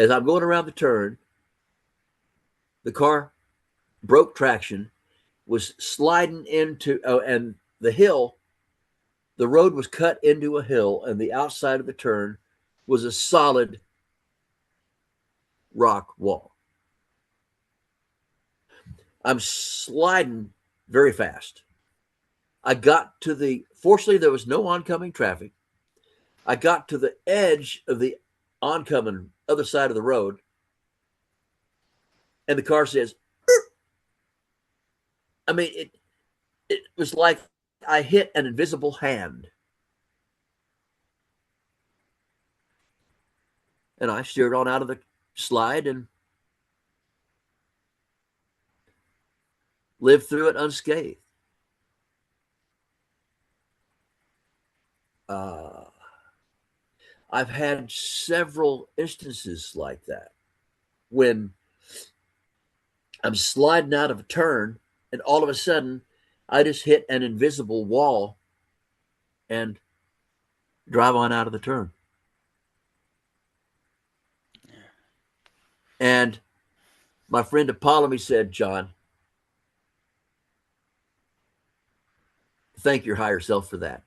As I'm going around the turn, the car broke traction, was sliding into, and the road was cut into a hill, and the outside of the turn was a solid rock wall. I'm sliding very fast. I got to fortunately, there was no oncoming traffic. I got to the edge of the oncoming other side of the road, and the car says, I mean, it was like I hit an invisible hand. And I steered on out of the slide and lived through it unscathed. Uh, I've had several instances like that when I'm sliding out of a turn and all of a sudden I just hit an invisible wall and drive on out of the turn. And my friend Apollomy said, John, thank your higher self for that.